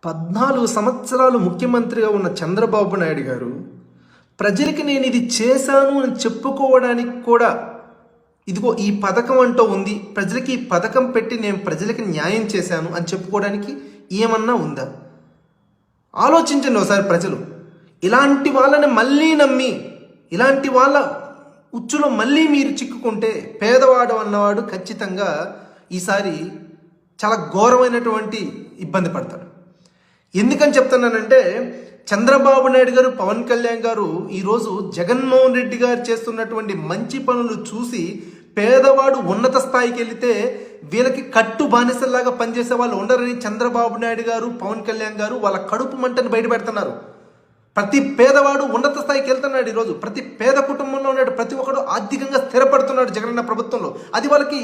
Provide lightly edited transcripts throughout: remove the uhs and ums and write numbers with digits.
14 సంవత్సరాలు ముఖ్యమంత్రిగా ఉన్న చంద్రబాబు నాయుడు గారు ప్రజలకి నేను ఇది చేశాను అని చెప్పుకోవడానికి కూడా ఇదిగో ఈ పథకం అంటూ ఉంది, ప్రజలకి ఈ పథకం పెట్టి నేను ప్రజలకి న్యాయం చేశాను అని చెప్పుకోవడానికి ఏమన్నా ఉందా? ఆలోచించండి ఒకసారి. ప్రజలు ఇలాంటి వాళ్ళని మళ్ళీ నమ్మి ఇలాంటి వాళ్ళ ఉచ్చులో మళ్ళీ మీరు చిక్కుకుంటే పేదవాడు అన్నవాడు ఖచ్చితంగా ఈసారి చాలా ఘోరమైనటువంటి ఇబ్బంది పడతాడు. ఎందుకని చెప్తున్నానంటే, చంద్రబాబు నాయుడు గారు, పవన్ కళ్యాణ్ గారు ఈరోజు జగన్మోహన్ రెడ్డి గారు చేస్తున్నటువంటి మంచి పనులు చూసి పేదవాడు ఉన్నత స్థాయికి వెళితే వీళ్ళకి కట్టు బానిసల్లాగా పనిచేసే వాళ్ళు ఉండరని చంద్రబాబు నాయుడు గారు, పవన్ కళ్యాణ్ గారు వాళ్ళ కడుపు మంటను బయట పెడుతున్నారు. ప్రతి పేదవాడు ఉన్నత స్థాయికి వెళ్తున్నాడు. ఈరోజు ప్రతి పేద కుటుంబంలో ఉన్నాడు, ప్రతి ఒక్కడు ఆర్థికంగా స్థిరపడుతున్నాడు జగనన్న ప్రభుత్వంలో. అది వాళ్ళకి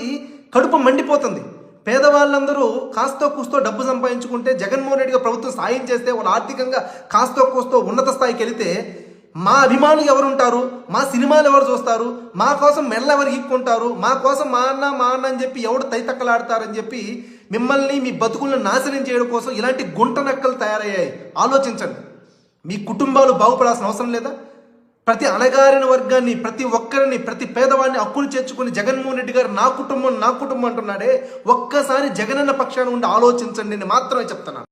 కడుపు మండిపోతుంది. పేదవాళ్ళందరూ కాస్తో కూస్తో డబ్బు సంపాదించుకుంటే జగన్మోహన్ రెడ్డి గారు ప్రభుత్వం సాయం చేస్తే వాళ్ళు ఆర్థికంగా కాస్తో కూస్తో ఉన్నత స్థాయికి వెళితే మా అభిమానులు ఎవరు ఉంటారు, మా సినిమాలు ఎవరు చూస్తారు, మా కోసం మెల్ల ఎవరు ఇక్కుంటారు, మా కోసం మా అన్న అని చెప్పి ఎవడు తైతక్కలాడతారని చెప్పి మిమ్మల్ని మీ బతుకులను నాశనం చేయడం కోసం ఇలాంటి గుంట నక్కలు తయారయ్యాయి. ఆలోచించండి. మీ కుటుంబాలు బాగుపడాల్సిన అవసరం లేదా? ప్రతి అణగారిన వర్గాన్ని, ప్రతి ఒక్కరిని, ప్రతి పేదవాడిని హక్కులు చేర్చుకుని జగన్మోహన్ రెడ్డి గారు నా కుటుంబం అంటున్నాడే. ఒక్కసారి జగనన్న పక్షాన ఉండి ఆలోచించండి. నేను మాత్రమే చెప్తున్నాను.